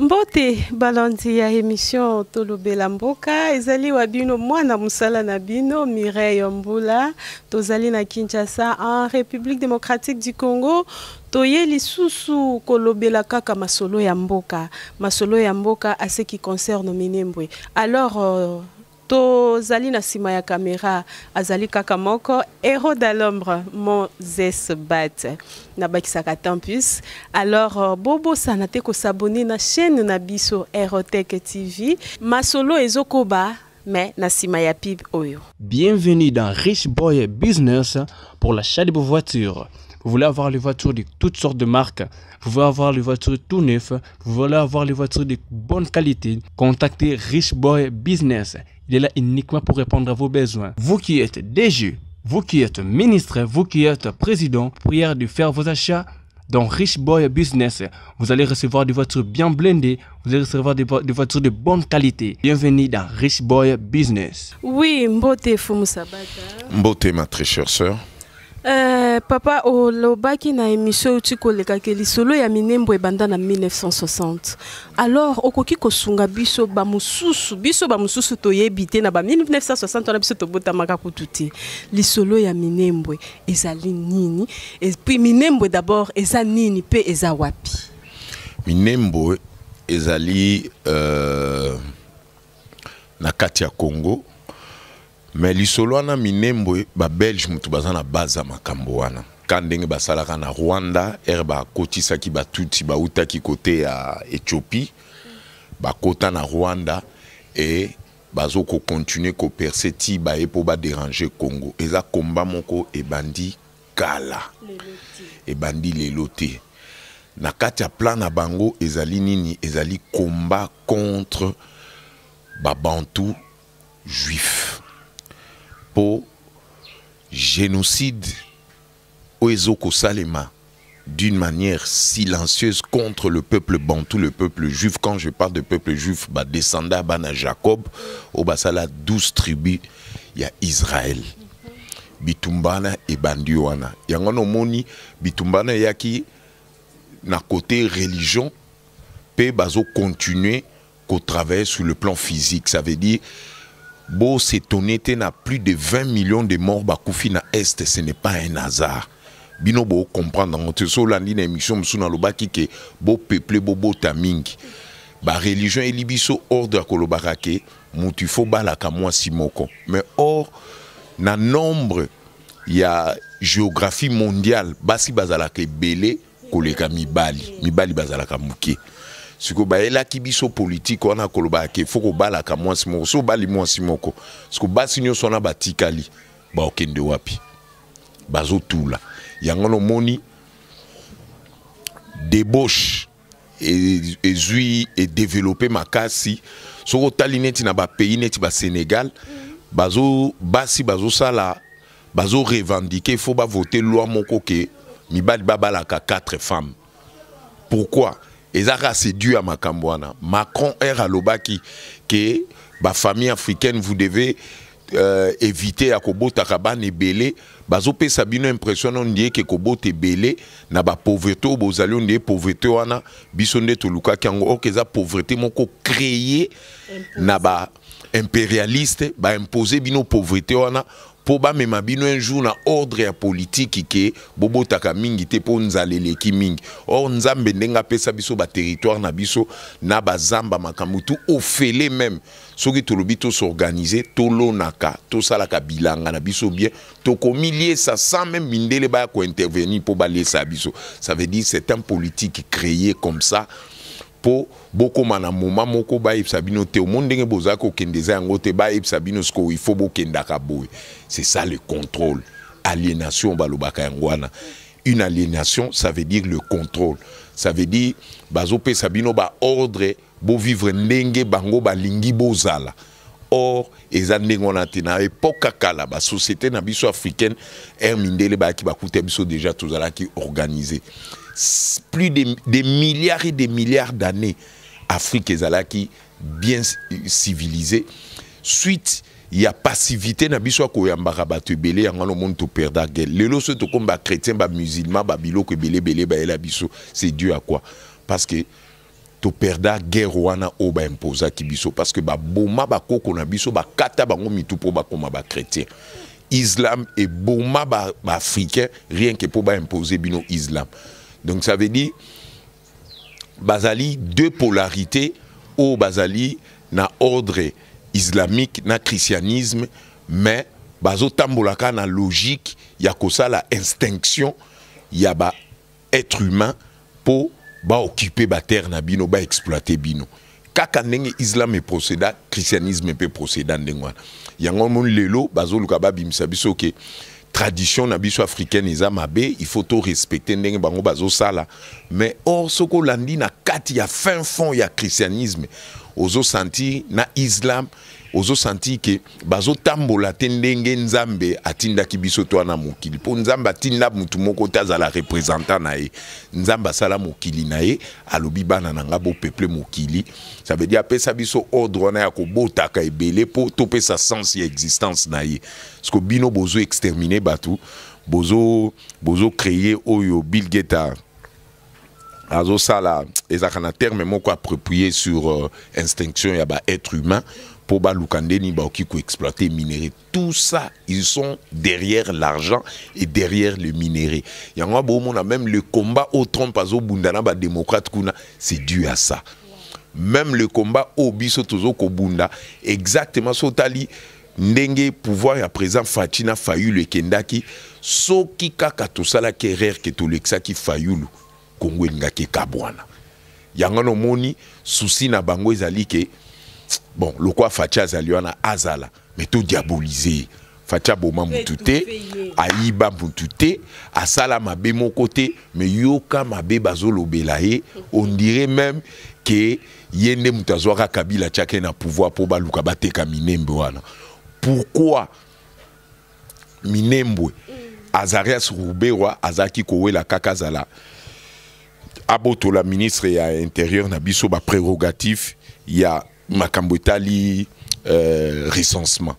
Mbote balandi ya émission Tolobela Mboka ezali wabino mwana musala na bino Mireille Mbula tozali na Kinshasa en République démocratique du Congo toye lisusu kolobela kaka masolo ya mboka à ce qui concerne Minembwe. Alors tozali na sima ya caméra azali kaka moko héros de l'ombre Moses Bat na bakisaka Tempus. Alors bobo sanate ko s'abonner na chaîne na biso Aerotech TV masolo ezokoba mais na sima ya pib oyo. Bienvenue dans Rich Boy Business pour l'achat de vos voitures. Vous voulez avoir les voitures de toutes sortes de marques, vous voulez avoir les voitures tout neufs, vous voulez avoir les voitures de bonne qualité, contactez Rich Boy Business. Il est là uniquement pour répondre à vos besoins. Vous qui êtes DG, vous qui êtes ministre, vous qui êtes président, prière de faire vos achats dans Rich Boy Business. Vous allez recevoir des voitures bien blindées, vous allez recevoir des voitures de bonne qualité. Bienvenue dans Rich Boy Business. Oui, Mbote Fumusabata. Mbote, ma très chère sœur. Papa olobaki na émission utikoleka ke lisolo ya Minembwe banda na 1960. Alors okoki kosunga biso ba mususu toyebite na ba 1960 na biso tobota maka kututi. Lisolo ya Minembwe ezali nini? Et puis Minembwe d'abord eza nini pe eza wapi? Minembwe ezali na kati ya Congo. Mais lisolo wana Minembwe ba Belge mutu baza na baza makambo wana kandenge basalaka na Rwanda ba kotisa ki batuti ba utaki kote ya Éthiopie ba kota na Rwanda et bazo ko continuer ko perseti ba epo ba déranger Congo eza komba moko ebandi kala ebandi lelote na kati ya plan na bango ezali nini ezali combat contre ba bantu juif pour génocide Oezoko Salema d'une manière silencieuse contre le peuple bantou, le peuple juif. Quand je parle de peuple juif, bah, descendant Bana Jacob, au Basala 12 tribus, il y a Israël. Bitumbana et Bandiwana. Yangono moni, Bitumbana yaki na côté religion, pe bazo continuer qu'au travail sur le plan physique. Ça veut dire Bo s'étonner n'a plus de 20 millions de morts bakoufi na est, ce n'est pas un hasard. Bino bo comprendre dans notre solandi na émission msuna lobaki ke bo peuple bo tamingi. Ba religion elibiso ordre kolobarake mutu fo balaka moi simoko. Mais or na nombre il y a géographie mondiale basi bazalaka belé koleka mibali bazalaka muke. Si vous avez la kibiso politique, on a koloba ke faut que bala ka moi simoko, so bali moi simoko. Parce que basinyo sona batikali, ba okende wapi. Bazo tout là. Yangono moni débauche et zui et développer makasi. So talineti na ba pays neti ba Sénégal, bazo basi bazo sala, bazo revendiquer faut ba voter loi moko ke mibali babala ka 4 femmes. Pourquoi? Et ça, c'est dû à Makambouana. Macron est à l'obaki que la famille africaine, vous devez éviter à Kobo Takaban et Belé. Bazope Sabino impression on dit que Kobo te Belé na ba pauvreté au bozali on dit pauvreté wana bisonde toluka kango o keza pauvreté moko créer na ba impérialiste ba imposer bino pauvreté wana pour ba mema bino un jour na ordre ya politique ke bobo taka mingi te po nzalele ki mingi or nzambe ndenga pesa biso ba territoire na biso na bazamba makamutu ofele même soki tolobi to s'organiser to lonaka to salaka bilanga na biso bien to komilier ça sans même mindele ba ko intervenir pour ba lesa biso. Ça veut dire c'est un politique créé comme ça pour beaucoup mana moma moko ba ibsabino te o monde ngé bozako kendeza ngote ba ibsabino sko il faut bokendaka boy. C'est ça le contrôle. Aliénation balobaka yangwana. Une aliénation, ça veut dire le contrôle. Ça veut dire bazope sabino ba ordre bo vivre ndenge bango ba lingi bozala. Or ezandengona tena époque kala ba société na biso africaine mindele ba ki ba kuté biso déjà tozala ki organisé. Plus de milliards et des milliards d'années Afrique ezalaki bien civilisée. Suite il y a passivité na biso ko yambaka bato belé ngano monde to perda guerre. Lelo so to comme ba chrétien ba musulman ba biloko belé ba ela biso, c'est dû à quoi? Parce que to perda guerre wana o ba imposa ki biso parce que ba boma ba koko na biso ba kata bango mitu po ba koma ba chrétien. Islam et boma ba africain rien que pour ba imposer bino islam. Donc ça veut dire bazali deux polarités au bazali na ordre islamique na christianisme mais bazo tambolaka na logique ya kosa la instinction ya ba être humain pour ba occuper ba terre na bino ba exploiter bino kaka ndenge islam et procéda christianisme peut procéder ndengwana yango mon lelo bazo luka ba bimisa biso ke tradition na biso africaine eza mabe il faut tout respecter ndenge bango bazo sala mais or soko landi na kati ya fin fond ya christianisme ozo senti na islam ozo senti ke bazo tambola te ndenge nzambe atinda ki biso to na mokili po nzambe atinda mutu moko tazala représentant na ye nzambe sala mokili na ye alobi bana nanga bo peuple mokili ça veut dire apesa biso ordre na ya ko botaka ebele po to pesa sens ya existence na ye parce que bino bozo exterminer batu bozo créer oyo Bill Gates azo sala ezakana terme moko approprié sur instinction ya ba être humain pour ba lukandeni ba okiko exploiter minerai tout ça ils sont derrière l'argent et derrière le minerai yango bo mona même le combat au Trump azo bundana ba démocrate kuna c'est dû à ça même le combat au biso tozo ko bunda exactement sotali ndenge pouvoir ya présent Fatina Fayulu kendaki soki kaka to sala kerer ke to lexaki Fayulu Kongo ngaki kabwana yango no moni souci na bango ezali ke bon le quoi Fatia zaliwana azala mais tout diaboliser Fatia boma mutute aiba mutute asala mabe mon côté mais yoka mabe bazolo belaye on dirait même que yende mutazwaka Kabila tchake na pouvoir pour baluka bateka Minembwe wana pourquoi Minembwe Azarias Ruberwa azaki kowela kakazala aboto la ministre ya intérieur na biso ba prérogatif ya makambo etali recensement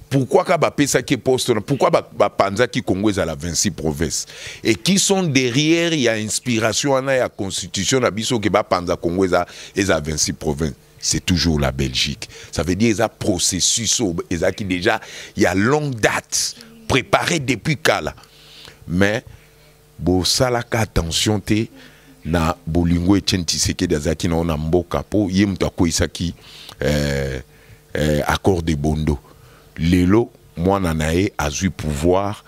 pourquoi ka ba pesa ki poste pourquoi ba panza ki Congo à la 26 provinces et qui sont derrière ya inspiration na ya constitution na biso ke ba panza Congo à 26 provinces c'est toujours la Belgique ça veut dire ça processus ça qui déjà il y a longue date préparé depuis kala mais bo salaka attention te na bolingo Etienne Tshisekedi azaki na ona mboka po ye mutu akoisaki accord de Bondo lelo mwana nae azui pouvoir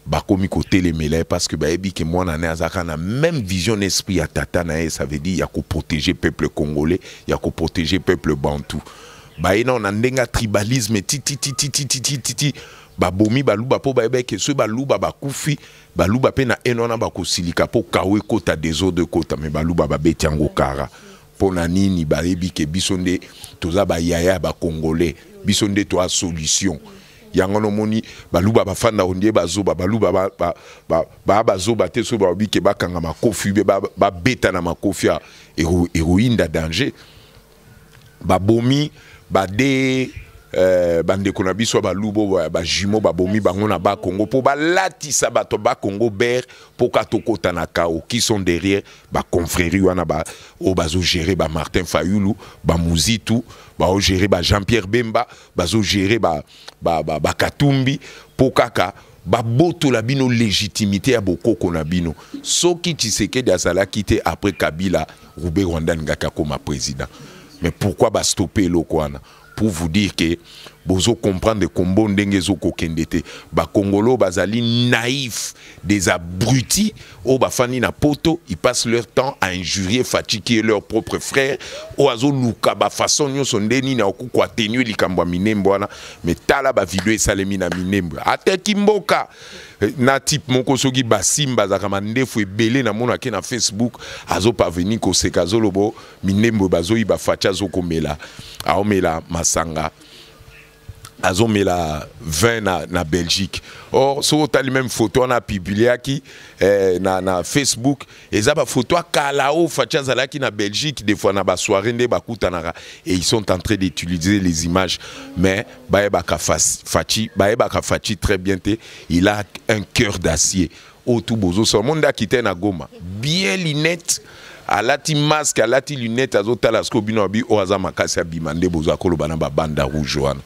bakomi côté les mêlés parce que baebi ke mwana nae azaka na même vision esprit ya tata nae ça veut dire ya ko protéger peuple congolais ya ko protéger peuple bantou baina on ndenga tribalisme titi babomi baluba po baebe ke so baluba bakufi baluba pe na enona bakosilika po kawe kota des eaux de kota mais baluba babeti yango kara po na nini baebi ke bisonde toza ba yaya ba congolais bisonde to a solution yango no moni baluba bafanda ondie bazoba baluba bazoba te so babi ke bakanga makofi ba beta na makofi ya héroïne da danger babomi bade bande kona biso ba lubo ba jumeau ba bomi bango na ba Congo po ba latisa bato ba Congo ber po katokota na kao qui sont derrière ba confrérie wana ba o bazo gérer ba Martin Fayulu ba Muzitu ba o gérer ba Jean-Pierre Bemba bazo gérer ba Katumbi po kaka ba boto la bino légitimité ya bokoko na bino soki Tshisekedi azala quitté après Kabila Roubé Rwanda ngaka comme président mais pourquoi ba stopper lokwana pour vous dire que bozo comprendre combo ndenge zo kokendete ba Congolo bazali naïf des abrutis au bafani na poto ils passent leur temps à injurier fatiguer leurs propres frères au azo luka ba façon nyoso ndeni na okukwa tenue likambo Minembwe wana mais tala ba video esalemi na Minembwe ate kimboka na type moko soki basimba zakama ndefu ebele na mona ke na Facebook azo parvenir ko seka zolobo Minembwe bazo iba facha zo komela aomela masanga azomela 20 na Belgique. Or, so tali même photo on a publié qui na Facebook et ça ba photo kalao facha zalaki na Belgique des fois na ba soirée nde ba kutanara et ils sont en train d'utiliser les images mais baeba ka fachi très bien te il a un cœur d'acier au tout bozo son monde a quitté na Goma bien linette alati masque alati lunette azotala sko bino abi oaza makasi abimande bozo akoloba na banda rouge wana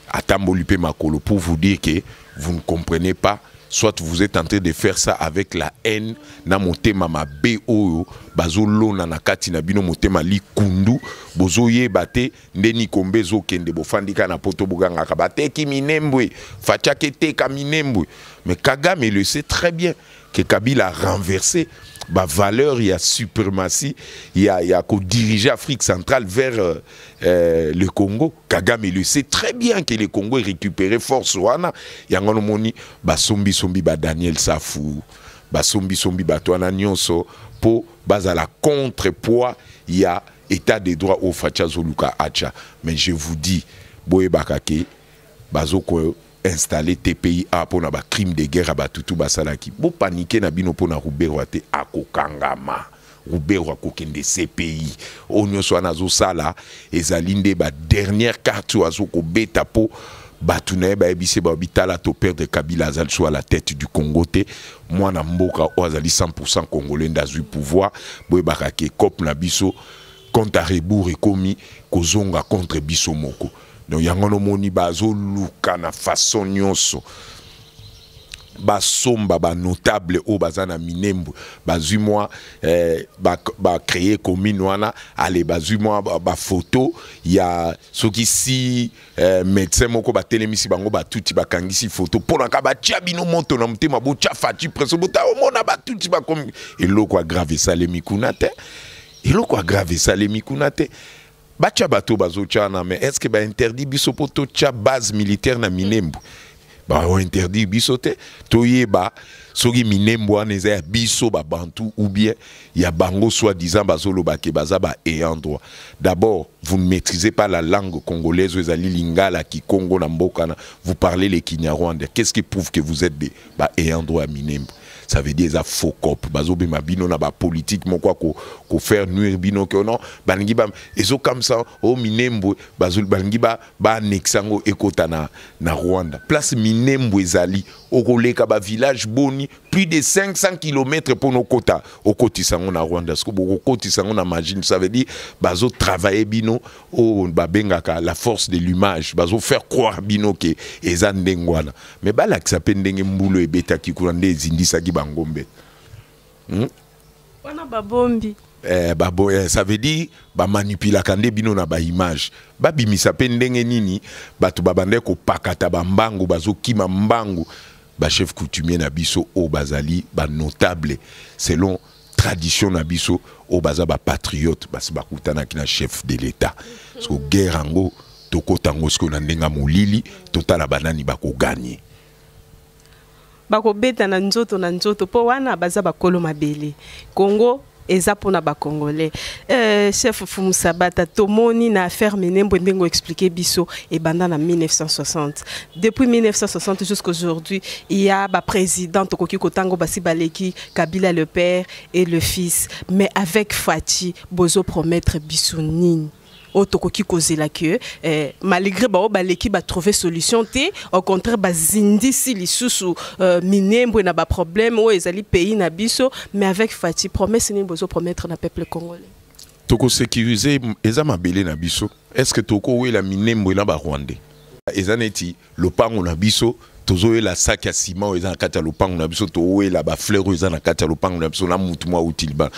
atamboli pe makolo pour vous dire que vous ne comprenez pas. Soit vous êtes en train de faire ça avec la haine na motema mabe oyo bazolo na nakati na bino motema likundu bozo yebate ndeni kombe zo kende bofandika na poto buganga kabate ki minembwe fachake te ka minembwe. Mais Kagame le sait très bien que Kabila a renversé la valeur, il y a suprématie, il y a qu'au diriger l'Afrique centrale vers le Congo. Kagame le sait très bien que le Congo est récupéré force. Il y a un moni, sombi sombi ba Daniel Safou, sombi sombi ba Toana Nyonso, pour baser la contrepoids, il y a état de droit au Facha Zoluka Acha. Mais je vous dis, Boye Bakake, bazoko installer TPIA pour na ba crime de guerre ba tutu basalaki bo paniquer na bino pour na Rubero te akokangama Rubero akokende CPI onyo so na zo sala ezalinde ba dernière carte oazo ko beta po batuna ba ebise ba bitala to perdre Kabila azal so à la tête du Congo te moi na mboka oazali 100% congolais ndazu pouvoir boye bakake cop na biso contre rebours ekomi kozonga contre biso moko. Donc yangono moni bazo luka na façon nyonso basomba ba notable o bazana minembo bazu moi ba créer commune wana ale bazu moi ba photo ya soki si médecin moko ba telemisi bango ba tuti ba kangisi photo pona ka ba tia bino moto na mutema bo tia fati presso bota o mona ba tuti ba comme eloko aggraver ça les mikunate eloko aggraver ça les mikunate. Bacha bato bazochana mais est-ce que ba interdit biso poto cha base militaire na Minembo ba on interdit biso te toyeba soki Minembo aneza biso ba bantu ou bien ya bango soi-disant bazolo ba ke bazaba ayant droit. D'abord, vous ne maîtrisez pas la langue congolaise, vous allez lingala ki Congo na mbokana, vous parlez les Kinyarwanda. Qu'est-ce qui prouve que vous êtes des ba ayant droit à Minembo? Ça veut dire ça faux cop bazobe mabino na ba politique mon quoi ko faire nuire bino que non balingi ba ezo comme ça au Minembo bazul balingi ba annexango ekota na Rwanda place Minembo ezali okoleka ba village boni plus de 500 km pour nos quotas au kotisango na Rwanda parce que boko kotisango na margine ça veut dire bazo travailler bino au babengaka la force de l'image bazo faire croire bino que ezandengwana mais ba la xapendenge mbulo ebeta kikurande zindisa ki bangombe wana babombi ça veut dire ba manipula kande bino na ba image ba bimisa pe ndenge nini batu babande ko pakata ba mbangu bazo kima mbangu ba chef coutumier na biso o bazali ba notable selon tradition na biso o baza ba patriote basi bakutana kina chef de l'état so guerre ango toko tango sko na ndenga molili totala banani bako gagner bako beta na nzoto po wana baza bakolo mabele Congo eza pona ba congolais chef Fumu Sabata tomoni na affaire Minembo ndengo expliquer biso et banda na 1960 depuis 1960 jusqu'à aujourd'hui il y a ba président tokoki kotango basi baleki Kabila le père et le fils mais avec Fati bozo promettre biso nini otokoki kozela que malgré ba baleki ba trouver solution te au contraire ba zindisi lisusu Minembo na ba problème o ezali pays na biso mais avec Fati promesse ni bozo promettre na peuple congolais toko sécuriser ezama belé na biso est-ce que toko we la Minembo na ba Rwandais ezaneti lopango na biso tozoe la sac à ciment ezana kata lopango na biso to we la ba fleur ezana kata lopango na biso na mutu mwa utilba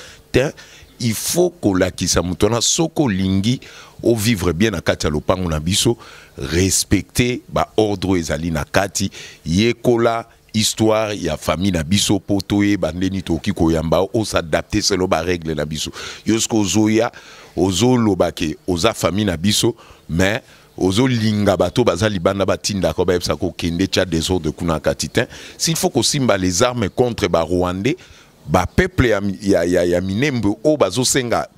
il faut que la kisa mutona soko lingi au vivre bien na kati lopango na biso respecter ba ordre ezali na kati yekola histoire ya famille na biso potoye bandeni toki koyamba o s'adapter selon ba règle na biso yosko zoya ozolobake oza famille na biso mais ozo linga bato bazali banda batinda ko ba epsa ko kende cha désordre kuna katitin s'il faut ko simba les armes contre ba Rwandais ba peuple ya Minembo o bazo senga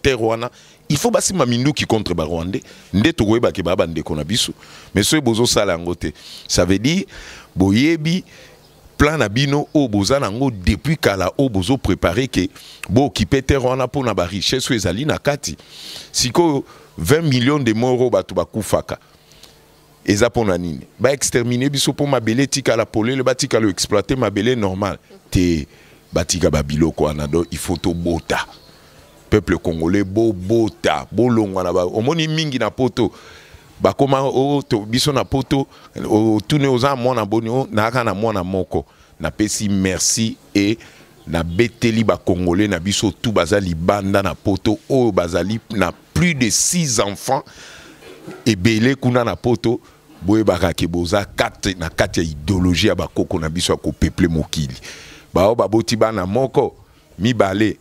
terwana il faut basi mamindu qui contre ba Rwandais ndeto koyeba ke baba ndeko na biso mais ce bozo sala ngote ça veut dire boyebi plan na bino o bozana ngo depuis kala o bozo préparer que bo occuper terwana pour na ba richesse ezali na kati siko 20 millions de morts batu bakufaka eza pona nini ba exterminer biso pour mabele tika la polele batika le exploiter mabele normal te batika babiloko anado il faut to bota peuple congolais bota bolongwa na ba omoni mingi na poto bakoma o to biso na poto o tune oza mwana boni o na kana mwana moko na pesi merci et na beteli ba congolais na biso tout bazali banda na poto o bazali na plus de 6 enfants et belé kuna na poto boye bakake boza 4 na 4 ya idéologie ya bakoko na biso ko peuple mokili bao baboti bana moko mibale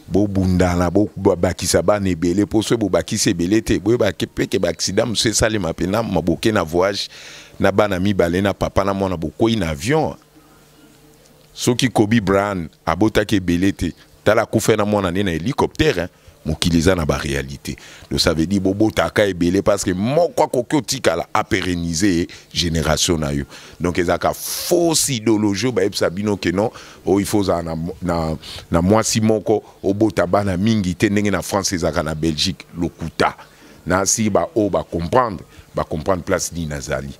bo bundana bo bakisa bana ebele poso bo bakisa ebele te boye bakepeke ba accident monsieur sale mapena maboke na voyage na bana mibale na papa na mona bokoi na avion soki Kobe Bryant abotaki ebele te tala kufa na mona na hélicoptère mokiliza na ba réalité. Donc ça veut dire bobo taka ebele parce que moko kokyo tikala a pérenniser génération na yo. Donc ezaka fausse idéologie ba ebsabino que non oh il faut na mwasi moko obota bana mingi te ndenge na France ezaka na Belgique lokuta. Na si ba o ba comprendre place ni nazali.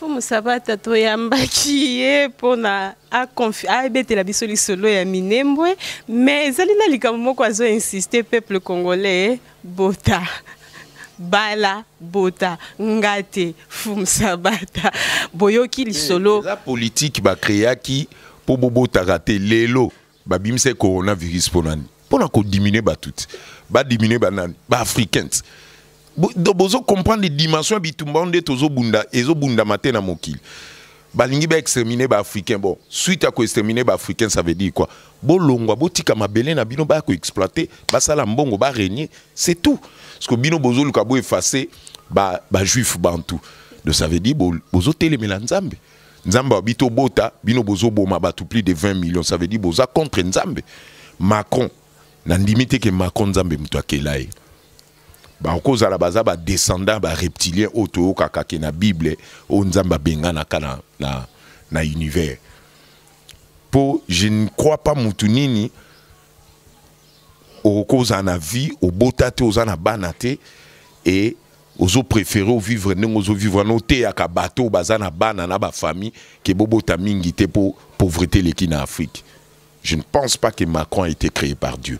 Musabata toyambaki ye pona a betela biso lisolo ya minembwe mais zalina likambo moko azo insister peuple congolais bota bala bota ngate Musabata boyoki lisolo la politique ba créaki po bobota raté lelo babimse coronavirus pona ko diminuer ba tout ba diminuer ba nani ba africains. Donc bozo comprendre les dimensions bitumba onde tozo bunda ezo bunda matin na mokili balingi ba exterminer ba africain bon suite à ko exterminer ba africain ça veut dire quoi bolongwa botika mabele na bino ba ko exploiter ba sala mbongo ba régner c'est tout parce que bino bozo luka bo effacer ba juif bantu donc ça veut dire bozo telemela nzambe nzambe bito bota bino bozo boma ba tout plus de 20 millions ça veut dire boza contre nzambe Macron na limite que Macron nzambe mtu akelaye ba cause la baza ba descendant ba reptilien auto kakake na bible o nzamba bengana kana na univers po je ne crois pas mutunini au cause na vie au botate aux na banate et aux préférés vivre n'ozo vivre noté ya ka bateau bazana bana na ba famille que bobota mingi te pour pauvreté les en Afrique. Je ne pense pas que Macron a été créé par Dieu.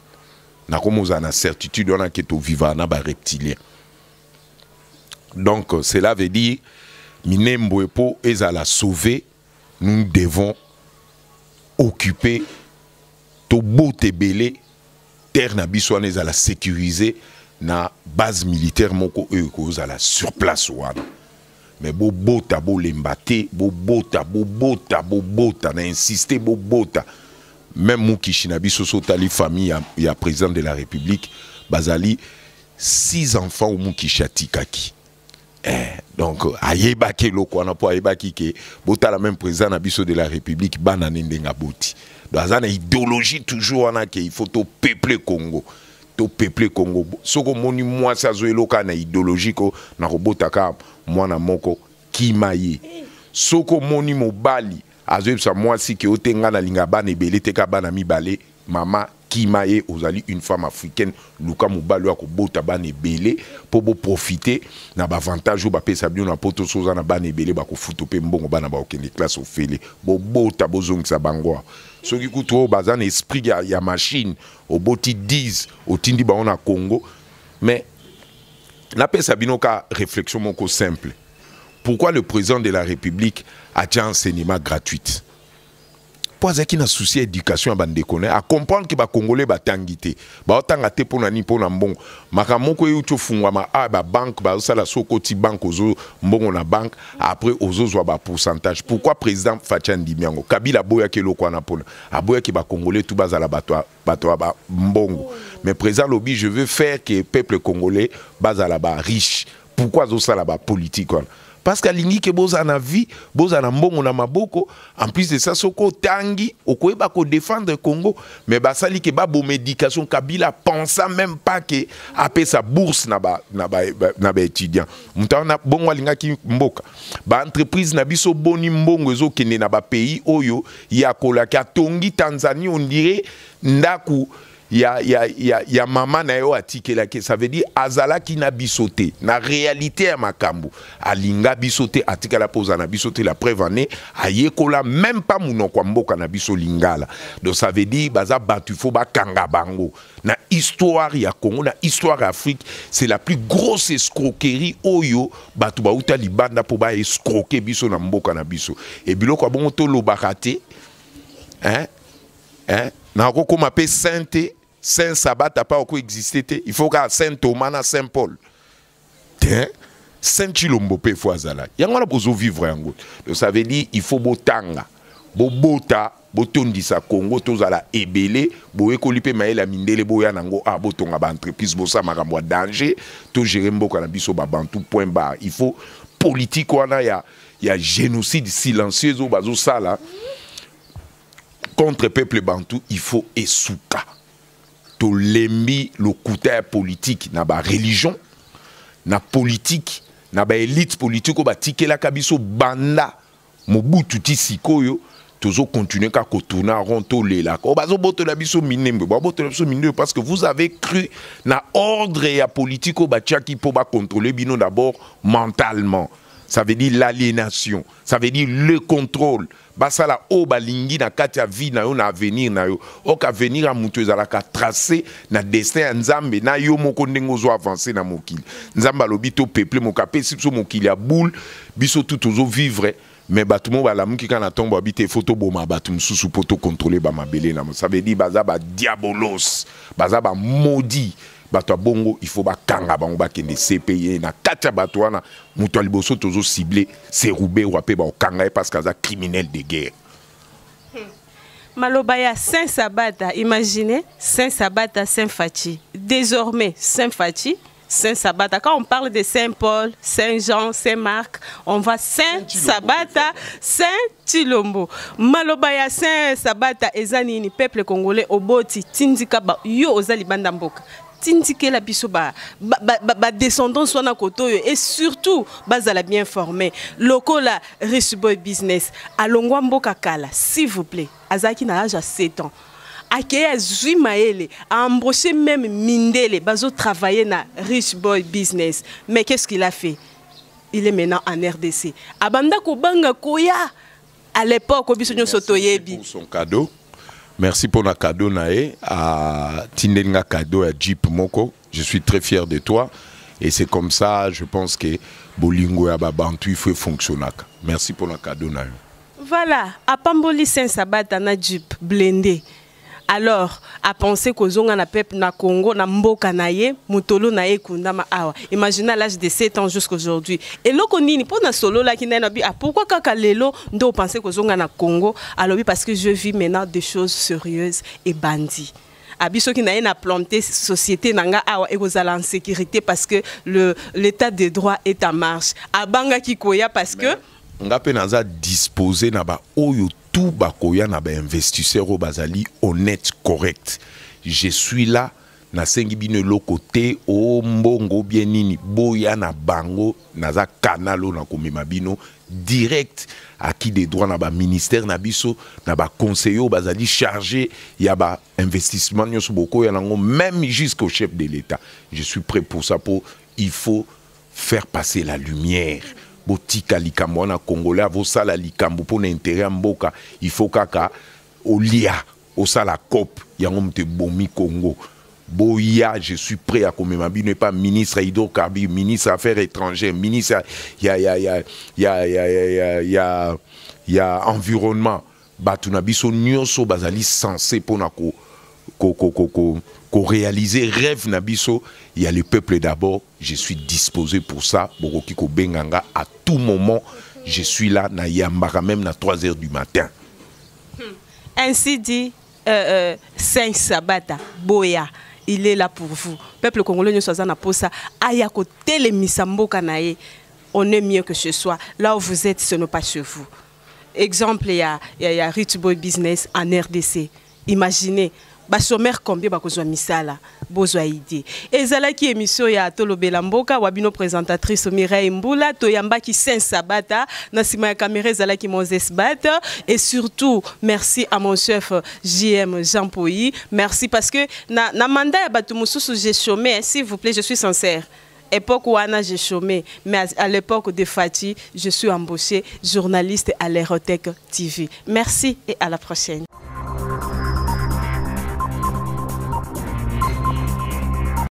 Na comme on a certitude on a que to vivant na ba reptilien. Donc cela veut dire minembo po ezala sauver, nous devons occuper to bote belé terre na biso na ezala sécuriser na base militaire moko ko ezala sur place wana. Mais bo bota bo lembate bo bota na insister bo bota. Même Moukishina biso sotali famille ya président de la République bazali 6 enfants au Moukishati kaki. Donc ayebaki loko ana po ayebaki ke bota la même président na biso de la République banane ndenga boti. Donc azana idéologie toujours ana ke il faut to peupler Congo. To peupler Congo. Soko moni moi sa zo eloka na idéologie ko na robota ka mwana moko kimaye. Soko moni mobali azob sa moi si que otenga na linga bana ebele te ka bana mibale mama kimaye ozali une femme africaine luka mobali wa ko bota bana ebele po bo profiter na ba avantage ba pesa bio na poto soza na bana ebele ba ko futo pe mbongo bana ba okende classe ofele bo bota bozongisa bango soki kuto bazana esprit ya machine o boti 10 otindi ba ona Congo mais na pesa bino ka réflexion moko simple. Pourquoi le président de la République a déjà un enseignement gratuit? Pour ça qu'il a souci d'éducation à bande à comprendre que les Congolais ba tangité, ba tangate pour nani pour nambon. Makamoko yuto fungwa ba banque ba ça la sokoti banque ozo mbongo na banque après ozo zwa ba pourcentage. Pourquoi président Fatia Ndimiango Kabila boya ke lokwa na pona aboya ke ba Congolais tout bazala bato ba mbongo. Mais président lobby je veux faire que peuple congolais bazala ba riche. Pourquoi zo ça la ba politique? Parce que l'ingi que boza na vie, boza na mbongo na maboko, en plus de ça, soko tangi, okoeba ko défendre Congo, mais basali ke ba bo médication Kabila pensa même pas que apé sa bourse na ba étudiant. Mutana bongo linga ki mboka. Ba entreprise na biso boni mbongo ezo kende na ba pays oyo ya kola ka tongi Tanzanie on dirait ndaku y a maman na yo atikela ke, ça veut dire azala ki na bisoté na réalité ya makambo alinga bisoté atikala poza na bisoté la preuve année ayekola même pas munoko mboka na biso lingala. Donc ça veut dire baza batu fo ba kanga bango na histoire ya Congo, na histoire Afrique, c'est la plus grosse escroquerie oyo batu ba uta libanda po ba escroquer biso na mboka na biso. Et biloko bongo to lobakate na ko mape sainte Saint Sabbat n'a pas encore existé. Il faut qu'à Saint Thomas, na Saint Paul. Saint Chilombo pe foazala. Yangwana bozo vivre en goutte. Donc ça veut dire il faut botanga, bota, botondisa Congo tozala ebele, boye kolipe maela mindele boya nango a botonga ba entreprise bosa makambo danger, to gérer mboka na biso ba bantu point barre. Il faut politique wana ya génocide silencieux au bazo sala contre peuple bantu, il faut esouka. To lembi le couteau politique na ba religion na politique na ba élite politique ba tikela kabiso banda Mobutu ti sikoyo tozo continuer ka ko tourner rond to lela ko bazo boto la biso minembe ba boto la biso minembe parce que vous avez cru na ordre ya politique ba tiaki po ba contrôler bino d'abord mentalement. Ça veut dire l'aliénation, ça veut dire le contrôle. Basala o balingi na kati ya vie na yo na avenir na yo. O ka avenir a mutu ezala ka tracer na destin nzambe na yo moko ndengo zo avancer na mokili. Nzamba lobi to peuple mokape sipso mokili ya boule biso tout ozo vivre mais batumo balamuki kana tombo habite photo boma batum susu poto contrôler ba mabele na. Ça veut dire baza ba diabolos, baza ba maudit. Bato bongo il faut ba kanga bango ba kende CPI na katia bato wana muto liboso tozo ciblé c'est roubé ou apé ba kanga parce que ça criminel de guerre. Malobaya Saint Sabata, imaginez Saint Sabata, Saint Fachi. Désormais Saint Fachi, Saint Sabata. Quand on parle de Saint Paul, Saint Jean, Saint Marc, on va Saint Sabata, Saint Chilombo. Malobaya Saint Sabata ezani ni peuple congolais oboti tindika ba yo ozali banda mboka. Tindike la biso ba descendants soit na kotoyo et surtout bazala bien formé. Lokola Rich Boy Business alongwa mboka kala s'il vous plaît. Azaki na âge à 7 ans. Akeye zui maele a embauché même Mindele bazo travailler na Rich Boy Business. Mais qu'est-ce qu'il a fait? Il est maintenant en RDC. Abanda ko banga koya à l'époque obiso sotoyebi. Pour son cadeau. Merci pour le cadeau nae à Tindenga cadeau à Jeep Moko. Je suis très fier de toi et c'est comme ça je pense que Bolingo ya Babantu il faut fonctionner. Merci pour le cadeau nae. Voilà, à Pamboli Saint Sabata na Jeep blindé. Alors, à penser qu'aux zonga na peuple na Congo na mboka na ye, mutolo na ye kundama awa. Imaginez à l'âge de 7 ans jusqu'à aujourd'hui. Et loko nini pour na solo la ki na bi pourquoi kaka lelo ndo penser qu'aux zonga na Congo? Alors oui parce que je vis maintenant des choses sérieuses et bandits. Abiso qui n'a pas planté société nanga awa et aux en sécurité parce que l'état de droit est en marche. Abanga ki koya parce que ngape naza disposé na ba oyo tout bakoya na ba investisseur au bazali honnête correct. Je suis là na sengi bino lo côté o mbongo bien nini boya na bango naza kanalo na komema bino direct à qui des droits na ba ministère na biso na ba conseiller bazali chargé ya ba investissement nyoso boko ya nango même jusqu'au chef de l'État. Je suis prêt pour ça pour il faut faire passer la lumière. Botika likambo na Congolais vo sala likambo pour l'intérêt mboka il faut kaka olia au sala cop yango mte bomi Congo boya je suis prêt à commémorer n'est pas ministre hydrocarbures ministre affaires étrangères ministre ya environnement batuna biso nyonso bazali censé pour na ko réaliser rêve nabiso il y a le peuple d'abord je suis disposé pour ça boroki ko benganga à tout moment je suis là na yambara même na 3h du matin. Ainsi dit Saint Sabata Boya il est là pour vous peuple congolais ne soit na posa aya ko telemisa mboka na ye on est mieux que chez soi là où vous êtes ce n'est pas chez vous. Exemple il y a Rich Boy Business en RDC. Imaginez ba sommaire combien ba kozwa misala bozwa idée ezalaki émission ya Tolobela Mboka wabino présentatrice Mireille Mbula toyambaki Saint Sabata na sima ya caméra ezalaki Moses Bata et surtout merci à mon chef JM Jean Pouy, merci parce que na mandat ya batu mususu j'ai chômé, s'il vous plaît, je suis sincère. Époque où Anna j'ai chômé, mais à l'époque de Fati, je suis embauché journaliste à l'Aérotech TV. Merci et à la prochaine.